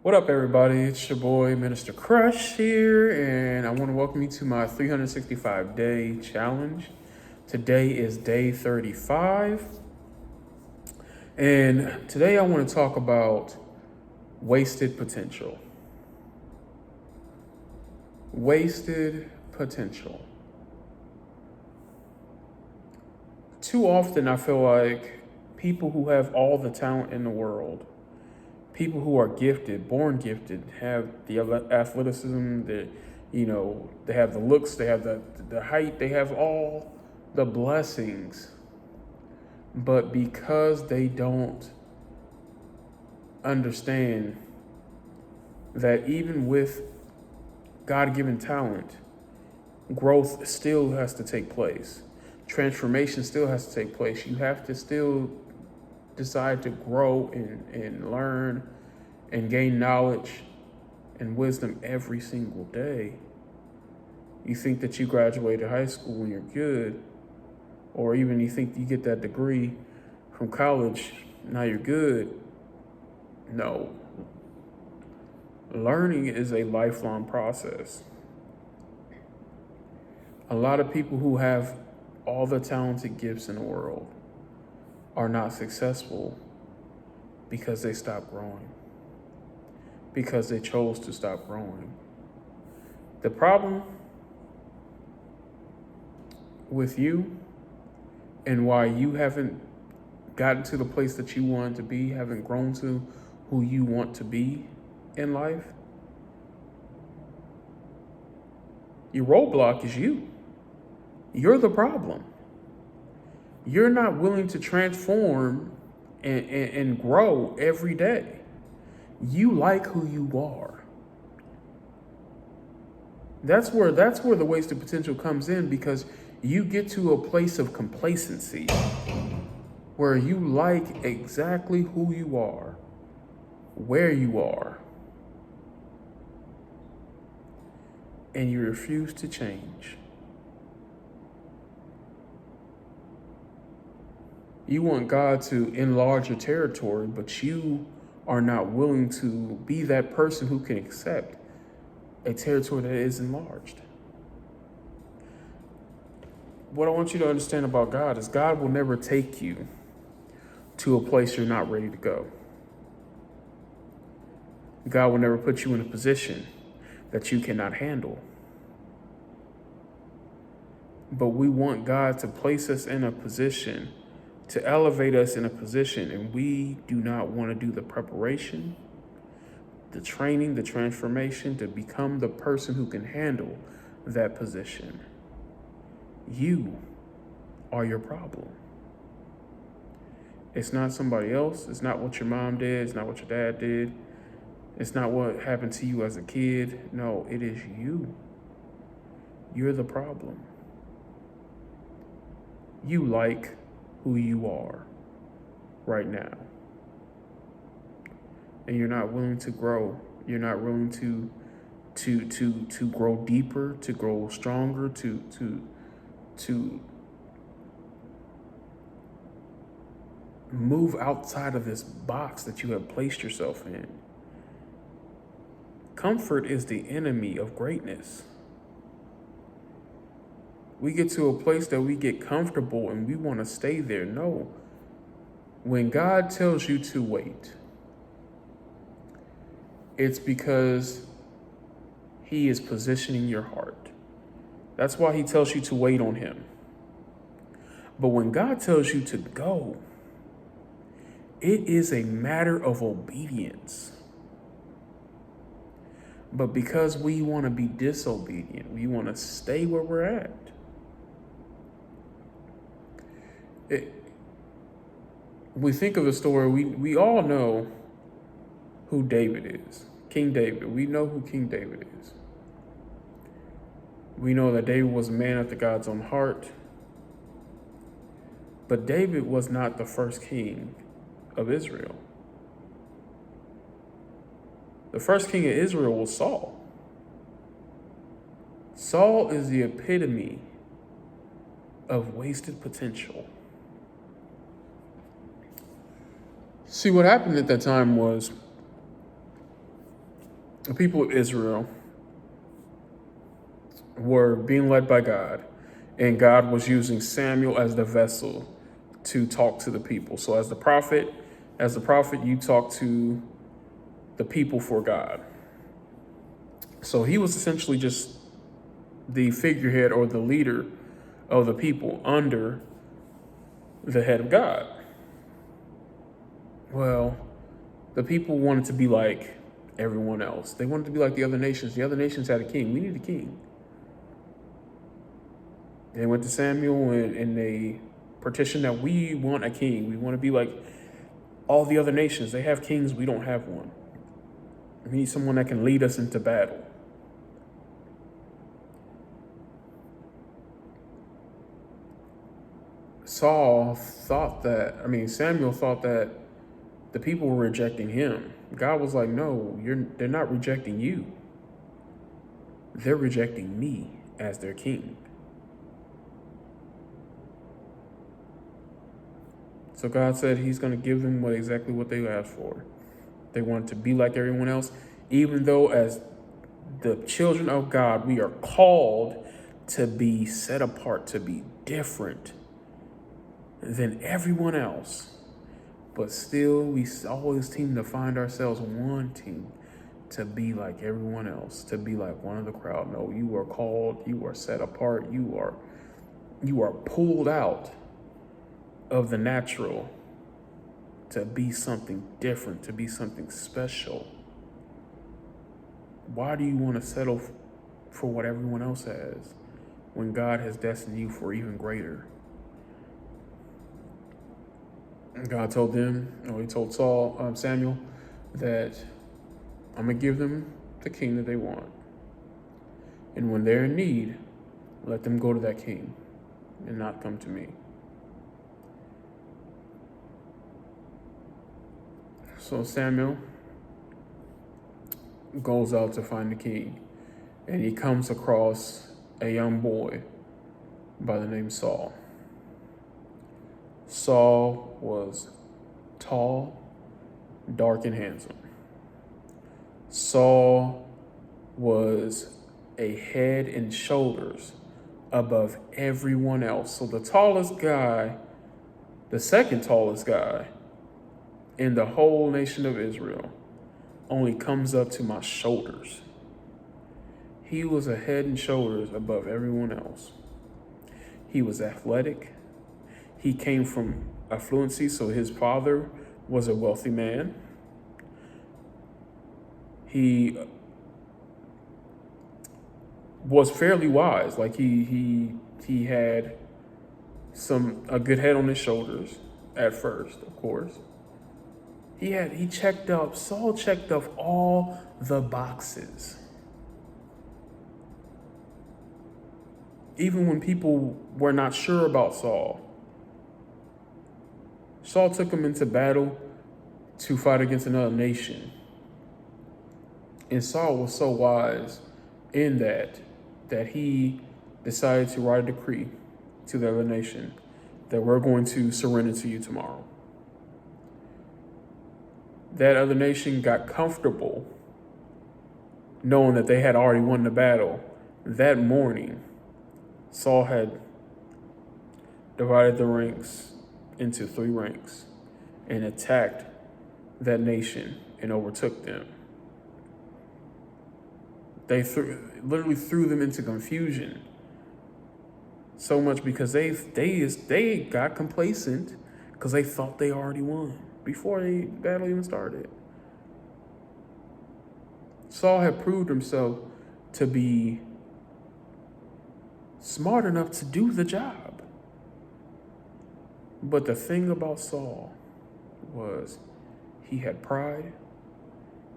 What up, everybody? It's your boy, Minister Crush here, and I want to welcome you to my 365-day challenge. Today is day 35, and today I want to talk about wasted potential. Wasted potential. Too often, I feel like people who have all the talent in the world, people who are gifted, born gifted, have the athleticism, they have the looks, they have the height, they have all the blessings. But because they don't understand that even with God-given talent, growth still has to take place. Transformation still has to take place. You have to still decide to grow and learn and gain knowledge and wisdom every single day. You think that you graduated high school and you're good, or even you think you get that degree from college, now you're good. No. Learning is a lifelong process. A lot of people who have all the talented gifts in the world are not successful because they stopped growing, because they chose to stop growing. The problem with you and why you haven't gotten to the place that you wanted to be, haven't grown to who you want to be in life, your roadblock is you. You're the problem. You're not willing to transform and grow every day. You like who you are. That's where the wasted potential comes in, because you get to a place of complacency where you like exactly who you are, where you are, and you refuse to change. You want God to enlarge your territory, but you are not willing to be that person who can accept a territory that is enlarged. What I want you to understand about God is God will never take you to a place you're not ready to go. God will never put you in a position that you cannot handle. But we want God to place us in a position, to elevate us in a position, and we do not want to do the preparation, the training, the transformation to become the person who can handle that position. You are your problem. It's not somebody else. It's not what your mom did. It's not what your dad did. It's not what happened to you as a kid. No, it is you. You're the problem. You like who you are right now. And you're not willing to grow. You're not willing to grow deeper, to grow stronger, to move outside of this box that you have placed yourself in. Comfort is the enemy of greatness. We get to a place that we get comfortable and we want to stay there. No. When God tells you to wait, it's because He is positioning your heart. That's why He tells you to wait on Him. But when God tells you to go, it is a matter of obedience. But because we want to be disobedient, we want to stay where we're at. We think of a story, we all know who David is. King David. We know who King David is. We know that David was a man after God's own heart. But David was not the first king of Israel. The first king of Israel was Saul. Saul is the epitome of wasted potential. See, what happened at that time was The people of Israel were being led by God, and God was using Samuel as the vessel to talk to the people. So as the prophet, you talk to the people for God. So he was essentially just the figurehead or the leader of the people under the head of God. Well, the people wanted to be like everyone else. They wanted to be like the other nations. The other nations had a king. We need a king. They went to Samuel and they petitioned that we want a king. We want to be like all the other nations. They have kings. We don't have one. We need someone that can lead us into battle. Samuel thought that the people were rejecting him. God was like, no, they're not rejecting you. They're rejecting me as their king. So God said he's going to give them exactly what they asked for. They wanted to be like everyone else, even though as the children of God, we are called to be set apart, to be different than everyone else. But still, we always seem to find ourselves wanting to be like everyone else, to be like one of the crowd. No, you are called, you are set apart, you are pulled out of the natural to be something different, to be something special. Why do you want to settle for what everyone else has when God has destined you for even greater? God told he told Samuel, that I'm going to give them the king that they want. And when they're in need, let them go to that king and not come to me. So Samuel goes out to find the king, and he comes across a young boy by the name Saul. Saul was tall, dark, and handsome. Saul was a head and shoulders above everyone else. So the second tallest guy in the whole nation of Israel only comes up to my shoulders. He was a head and shoulders above everyone else. He was athletic. He came from affluency, so his father was a wealthy man. He was fairly wise. Like he had a good head on his shoulders at first, of course. Saul checked off all the boxes. Even when people were not sure about Saul took him into battle to fight against another nation. And Saul was so wise in that he decided to write a decree to the other nation that we're going to surrender to you tomorrow. That other nation got comfortable knowing that they had already won the battle. That morning, Saul had divided the ranks into 3 ranks and attacked that nation and overtook them. They literally threw them into confusion so much because they got complacent because they thought they already won before the battle even started. Saul had proved himself to be smart enough to do the job. But the thing about Saul was he had pride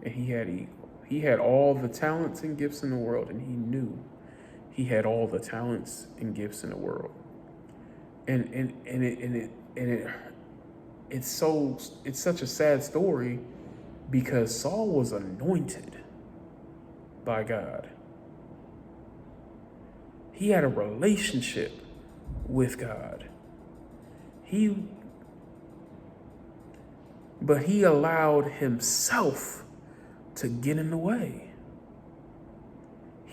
and he had ego. He had all the talents and gifts in the world, and he knew he had all the talents and gifts in the world. It's such a sad story because Saul was anointed by God. He had a relationship with God. But he allowed himself to get in the way.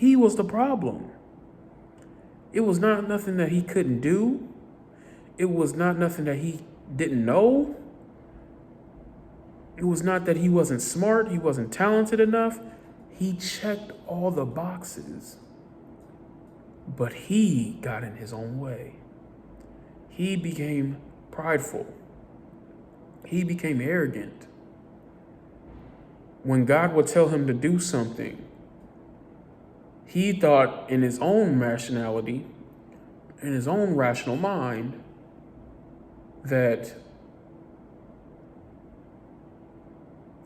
He was the problem. It was not nothing that he couldn't do. It was not nothing that he didn't know. It was not that he wasn't smart, he wasn't talented enough. He checked all the boxes. But he got in his own way. He became prideful. He became arrogant. When God would tell him to do something, he thought in his own rationality, in his own rational mind, that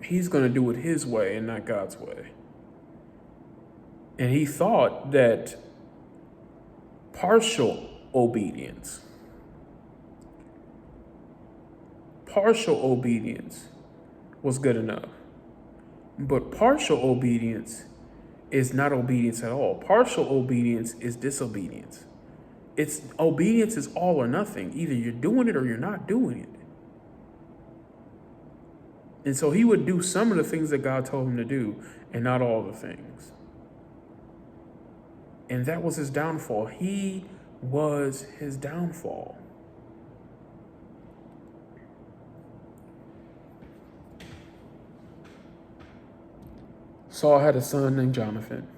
he's going to do it his way and not God's way. And he thought that partial obedience was good enough. But partial obedience is not obedience at all. Partial obedience is disobedience. Obedience is all or nothing. Either you're doing it or you're not doing it. And so he would do some of the things that God told him to do and not all the things. And that was his downfall. He was his downfall. Saul had a son named Jonathan.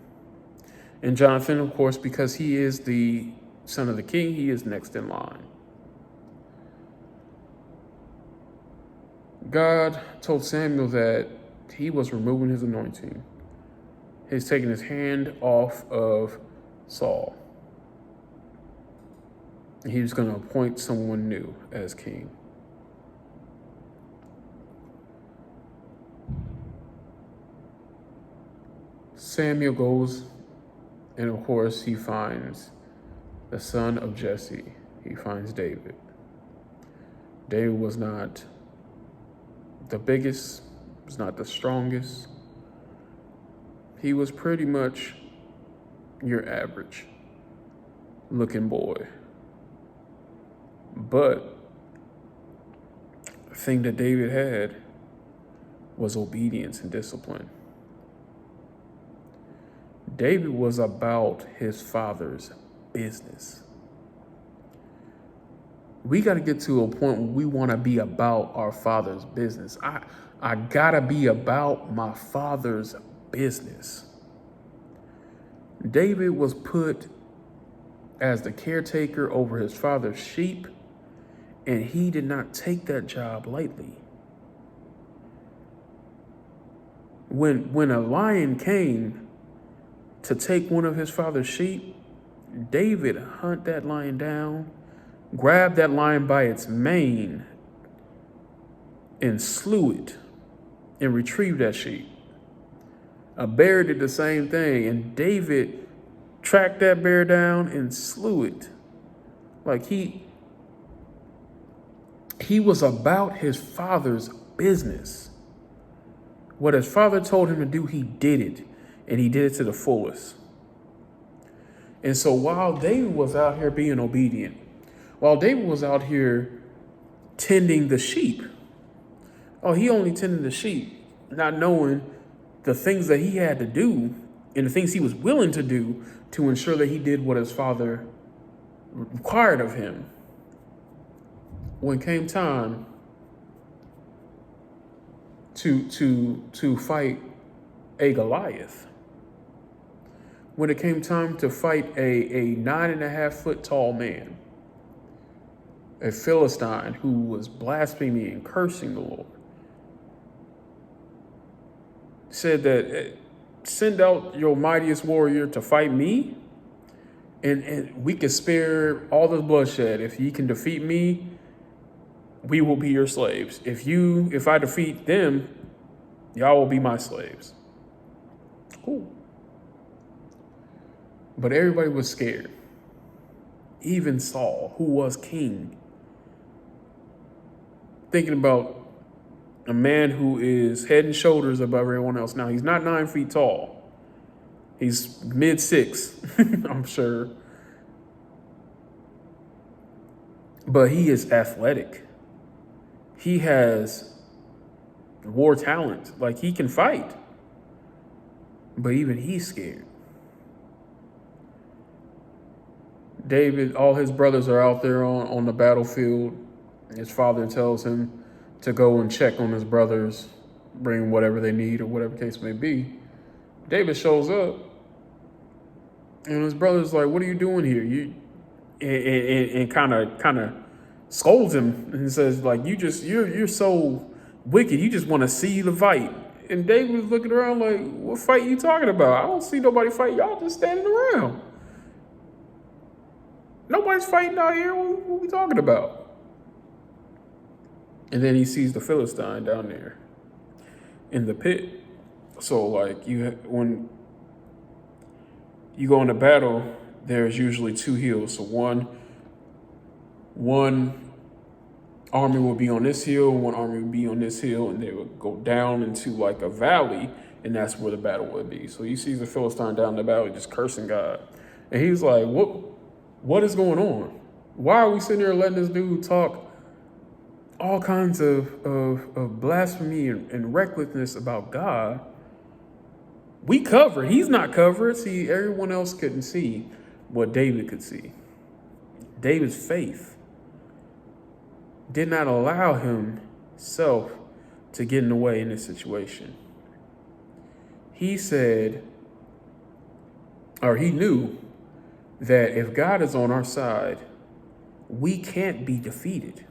And Jonathan, of course, because he is the son of the king, he is next in line. God told Samuel that he was removing his anointing. He's taking his hand off of Saul. And he was going to appoint someone new as king. Samuel goes, and of course, he finds the son of Jesse. He finds David. David was not the biggest, was not the strongest. He was pretty much your average looking boy. But the thing that David had was obedience and discipline. David was about his father's business. We got to get to a point where we want to be about our father's business. I got to be about my father's business. David was put as the caretaker over his father's sheep, and he did not take that job lightly. When a lion came to take one of his father's sheep, David hunt that lion down, grabbed that lion by its mane, and slew it, and retrieved that sheep. A bear did the same thing, and David tracked that bear down and slew it. Like he was about his father's business. What his father told him to do, he did it. And he did it to the fullest. And so while David was out here being obedient, while David was out here tending the sheep, he only tended the sheep, not knowing the things that he had to do and the things he was willing to do to ensure that he did what his father required of him. When came time to fight a Goliath, when it came time to fight a 9.5 foot tall man, a Philistine who was blaspheming and cursing the Lord, said that send out your mightiest warrior to fight me, and we can spare all this bloodshed. If you can defeat me, we will be your slaves. If I defeat them, y'all will be my slaves. Cool. But everybody was scared. Even Saul, who was king. Thinking about a man who is head and shoulders above everyone else. Now, he's not 9 feet tall. He's mid-6, I'm sure. But he is athletic. He has war talent. Like, he can fight. But even he's scared. David, all his brothers are out there on the battlefield. His father tells him to go and check on his brothers, bring whatever they need or whatever case may be. David shows up, and his brother's like, "What are you doing here?" And kind of scolds him and says, like, you're so wicked. You just want to see the fight. And David was looking around like, "What fight you talking about? I don't see nobody fight. Y'all just standing around. Nobody's fighting out here. What we talking about?" And then he sees the Philistine down there in the pit. So like when you go into battle, there's usually two hills. So one army will be on this hill, one army will be on this hill, and they would go down into like a valley, and that's where the battle would be. So he sees the Philistine down the valley just cursing God. And he's like, what is going on? Why are we sitting here letting this dude talk all kinds of blasphemy and recklessness about God? We covered. He's not covered. See, everyone else couldn't see what David could see. David's faith did not allow himself to get in the way in this situation. He said, or he knew that if God is on our side, we can't be defeated.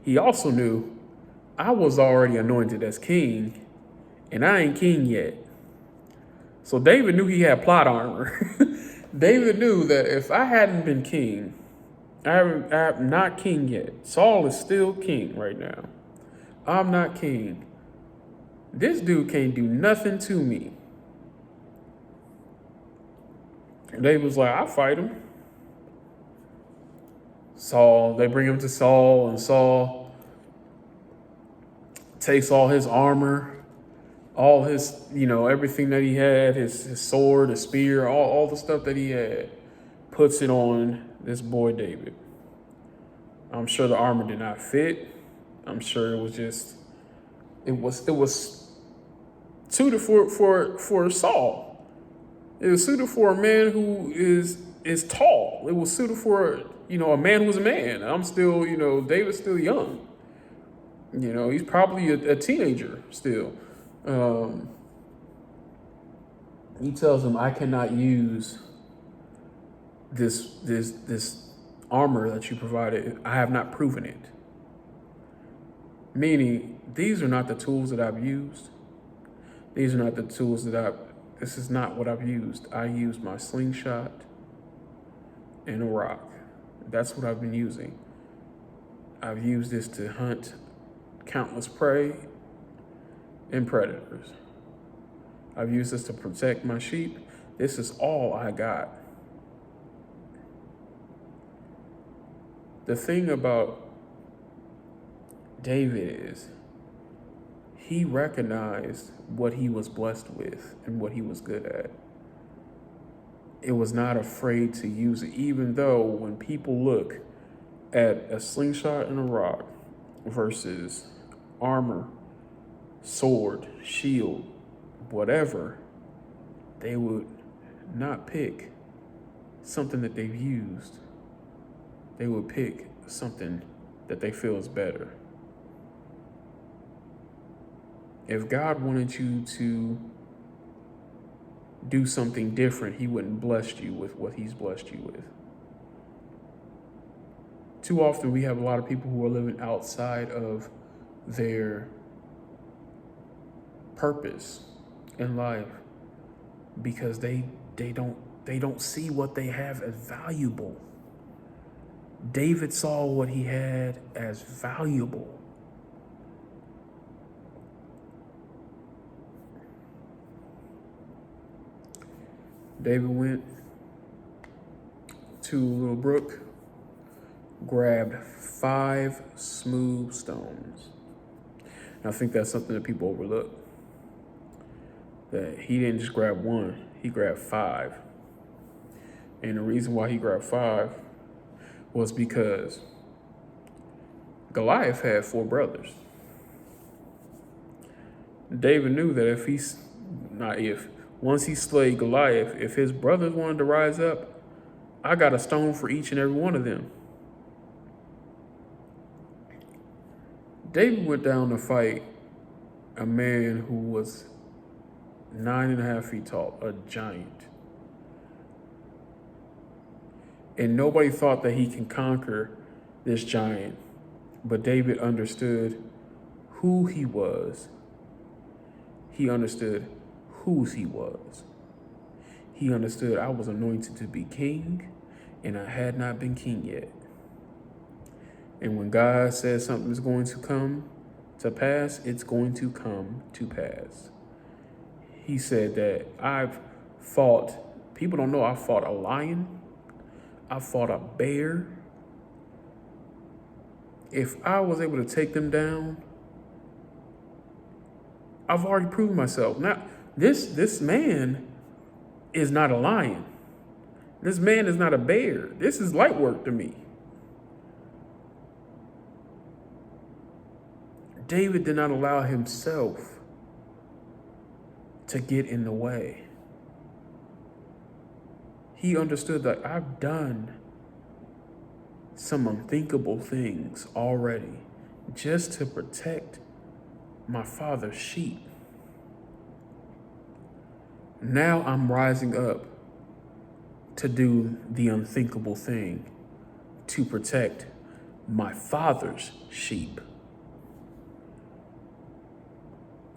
He also knew I was already anointed as king, and I ain't king yet. So David knew he had plot armor. David knew that if I hadn't been king, I'm not king yet. Saul is still king right now. I'm not king. This dude can't do nothing to me. And David was like, I'll fight him. They bring him to Saul, and Saul takes all his armor, all his, everything that he had, his sword, his spear, all the stuff that he had, puts it on this boy David. I'm sure the armor did not fit. I'm sure it was suited for Saul. It was suited for a man who is tall. It was suited for, a man who's a man. I'm still, David's still young. He's probably a teenager still. He tells him, I cannot use this armor that you provided. I have not proven it. Meaning, these are not the tools that I've used. These are not the tools this is not what I've used. I used my slingshot and a rock. That's what I've been using. I've used this to hunt countless prey and predators. I've used this to protect my sheep. This is all I got. The thing about David is he recognized what he was blessed with and what he was good at. It was not afraid to use it, even though when people look at a slingshot and a rock versus armor, sword, shield, whatever, they would not pick something that they've used. They would pick something that they feel is better. If God wanted you to do something different, he wouldn't bless you with what he's blessed you with. Too often we have a lot of people who are living outside of their purpose in life because they don't see what they have as valuable. David saw what he had as valuable. David went to a little brook, grabbed 5 smooth stones. And I think that's something that people overlook. That he didn't just grab 1, he grabbed 5. And the reason why he grabbed 5 was because Goliath had 4 brothers. David knew that once he slayed Goliath, if his brothers wanted to rise up, I got a stone for each and every one of them. David went down to fight a man who was 9.5 feet tall, a giant. And nobody thought that he can conquer this giant. But David understood who he was. He understood whose he was. He understood I was anointed to be king, and I had not been king yet. And when God says something is going to come to pass, it's going to come to pass. He said that I've fought, people don't know, I fought a lion, I fought a bear. If I was able to take them down, I've already proved myself. Now, this man is not a lion. This man is not a bear. This is light work to me. David did not allow himself to get in the way. He understood that I've done some unthinkable things already just to protect my father's sheep. Now I'm rising up to do the unthinkable thing to protect my father's sheep.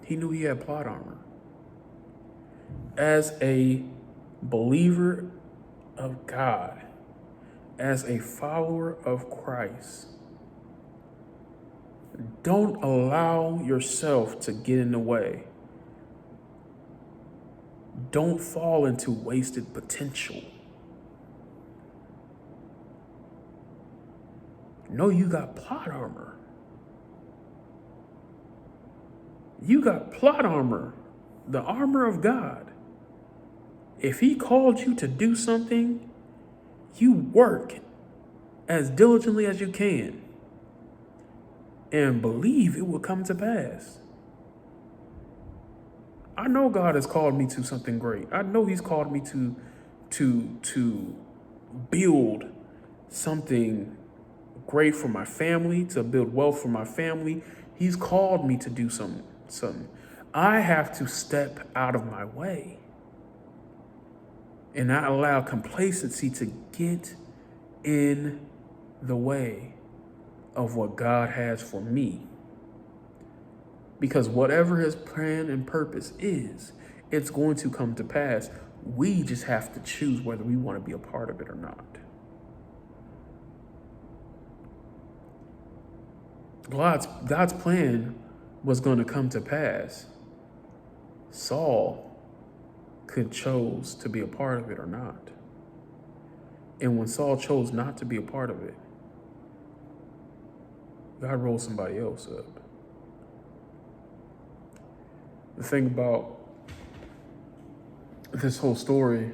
He knew he had plot armor. As a believer of God, as a follower of Christ, don't allow yourself to get in the way. Don't fall into wasted potential. No, you got plot armor. You got plot armor, the armor of God. If he called you to do something, you work as diligently as you can and believe it will come to pass. I know God has called me to something great. I know he's called me to build something great for my family, to build wealth for my family. He's called me to do something. I have to step out of my way and not allow complacency to get in the way of what God has for me. Because whatever his plan and purpose is, it's going to come to pass. We just have to choose whether we want to be a part of it or not. God's plan was going to come to pass. Saul could chose to be a part of it or not. And when Saul chose not to be a part of it, God rolled somebody else up. The thing about this whole story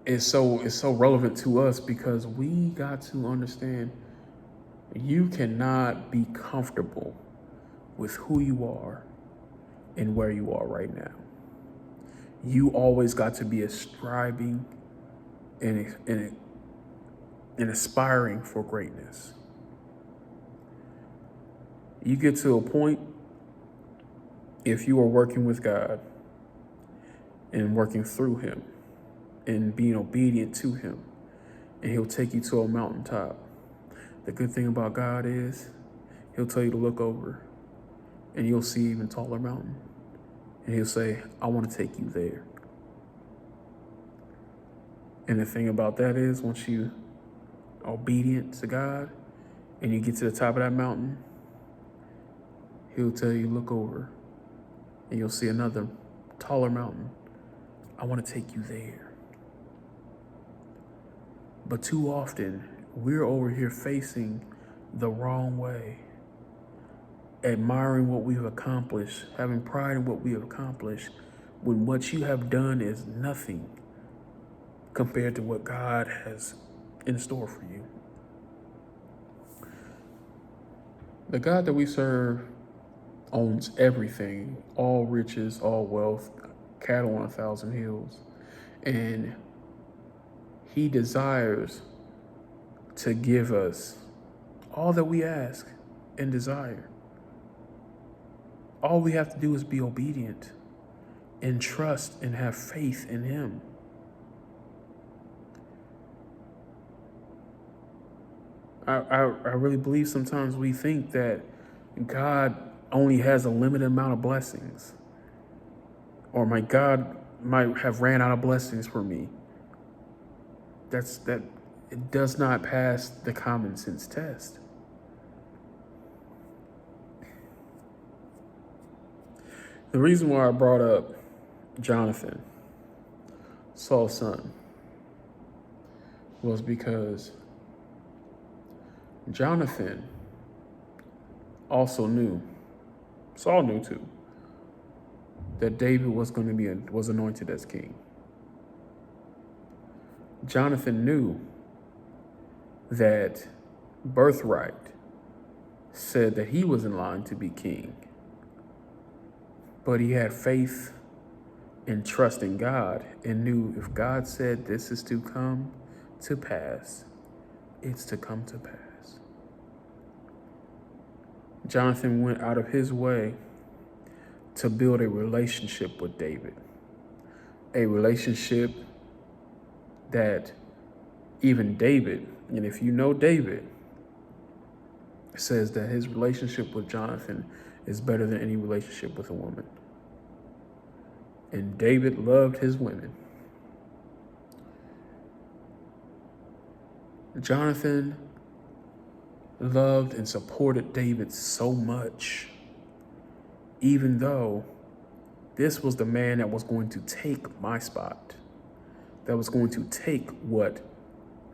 is so relevant to us because we got to understand you cannot be comfortable with who you are and where you are right now. You always got to be striving and aspiring for greatness. You get to a point, if you are working with God and working through him and being obedient to him, and he'll take you to a mountaintop. The good thing about God is he'll tell you to look over and you'll see even taller mountain. And he'll say, I want to take you there. And the thing about that is once you are obedient to God and you get to the top of that mountain, he'll tell you, look over and you'll see another taller mountain. I want to take you there. But too often, we're over here facing the wrong way, admiring what we have accomplished, having pride in what we have accomplished, when what you have done is nothing compared to what God has in store for you. The God that we serve owns everything, all riches, all wealth, cattle on 1,000 hills. And He desires to give us all that we ask and desire. All we have to do is be obedient and trust and have faith in him. I really believe sometimes we think that God only has a limited amount of blessings, or my God might have ran out of blessings for me. That it does not pass the common sense test. The reason why I brought up Jonathan, Saul's son, was because Jonathan also knew, Saul knew too, that David was anointed as king. Jonathan knew that birthright said that he was in line to be king, but he had faith and trust in God and knew if God said this is to come to pass, it's to come to pass. Jonathan went out of his way to build a relationship with David, a relationship that even David, and if you know David, says that his relationship with Jonathan is better than any relationship with a woman. And David loved his women. Jonathan loved and supported David so much, even though this was the man that was going to take my spot, that was going to take what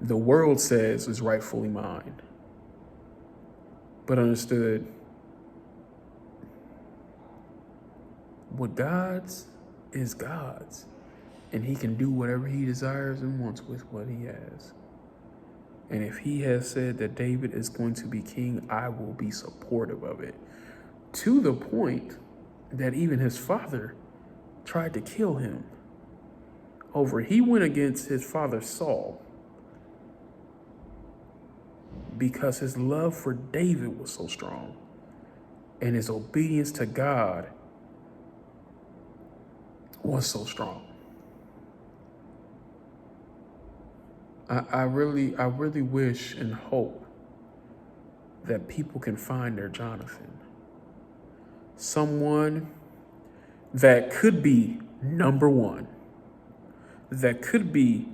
the world says is rightfully mine, but understood what God's is God's, and he can do whatever he desires and wants with what he has. And if he has said that David is going to be king, I will be supportive of it, to the point that even his father tried to kill him he went against his father Saul because his love for David was so strong and his obedience to God was so strong. I really wish and hope that people can find their Jonathan. Someone that could be number one, that could be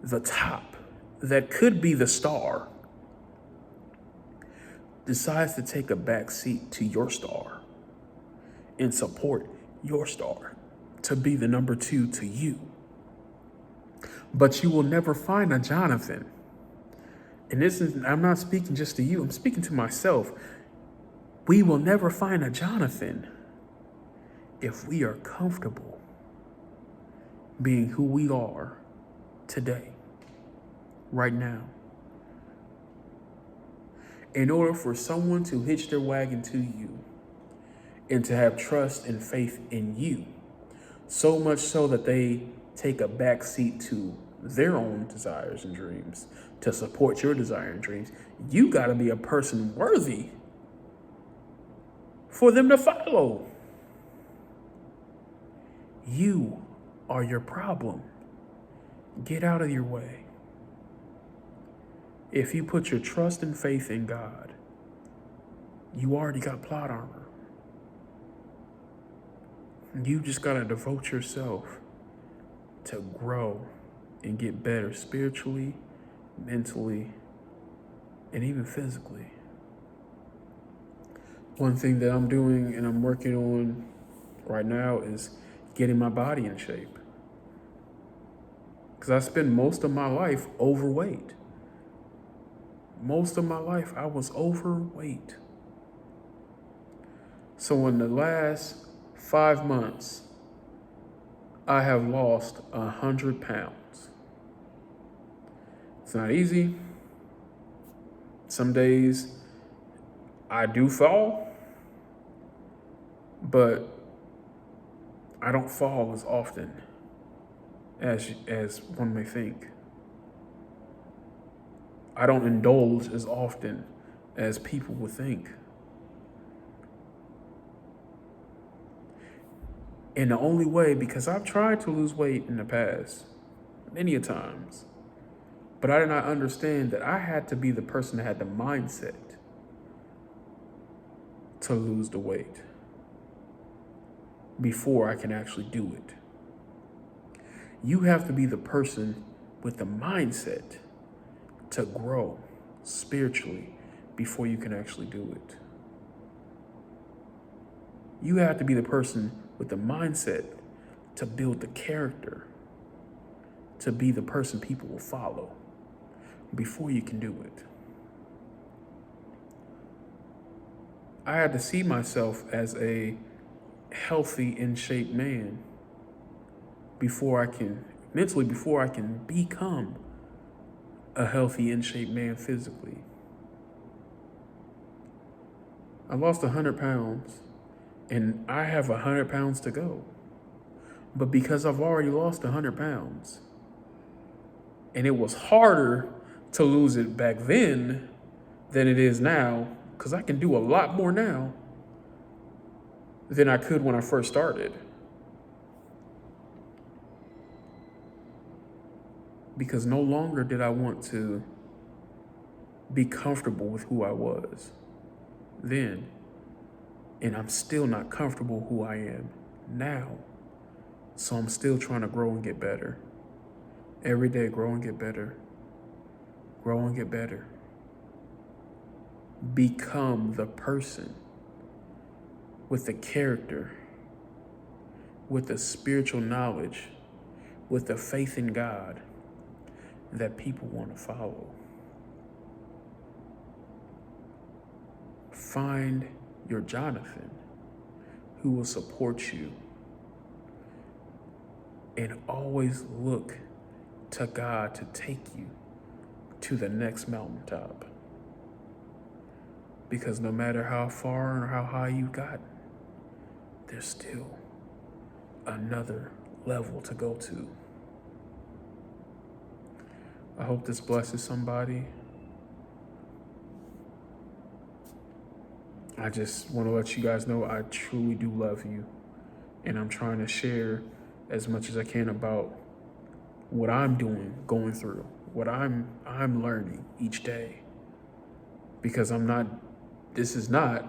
the top, that could be the star, decides to take a back seat to your star and support your star to be the number two to you. But you will never find a Jonathan. And I'm not speaking just to you, I'm speaking to myself. We will never find a Jonathan if we are comfortable being who we are today, right now. In order for someone to hitch their wagon to you and to have trust and faith in you, so much so that they take a back seat to their own desires and dreams to support your desire and dreams, you got to be a person worthy for them to follow. You are your problem. Get out of your way. If you put your trust and faith in God, you already got plot armor. You just got to devote yourself to grow and get better spiritually, mentally, and even physically. One thing that I'm doing and I'm working on right now is getting my body in shape. Because I spent most of my life overweight. Most of my life I was overweight. So in the last 5 months, I have lost 100 pounds. It's not easy. Some days I do fall, but I don't fall as often as one may think. I don't indulge as often as people would think. And the only way, because I've tried to lose weight in the past, many a times, but I did not understand that I had to be the person that had the mindset to lose the weight before I can actually do it. You have to be the person with the mindset to grow spiritually before you can actually do it. You have to be the person with the mindset to build the character, to be the person people will follow before you can do it. I had to see myself as a healthy, in shape man before I can become a healthy, in shape man physically. I lost 100 pounds and I have 100 pounds to go. But because I've already lost 100 pounds, and it was harder to lose it back then than it is now, because I can do a lot more now than I could when I first started. Because no longer did I want to be comfortable with who I was then. And I'm still not comfortable who I am now. So I'm still trying to grow and get better. Every day, grow and get better. Grow and get better. Become the person with the character, with the spiritual knowledge, with the faith in God that people want to follow. Find your Jonathan who will support you, and always look to God to take you to the next mountaintop. Because no matter how far or how high you got, there's still another level to go to. I hope this blesses somebody. I just want to let you guys know I truly do love you. And I'm trying to share as much as I can about what I'm doing, going through, what I'm learning each day. Because this is not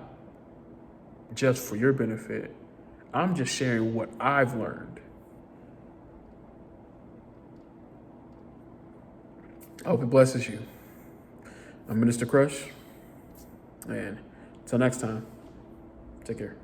just for your benefit. I'm just sharing what I've learned. I hope it blesses you. I'm Minister Crush, and until next time, take care.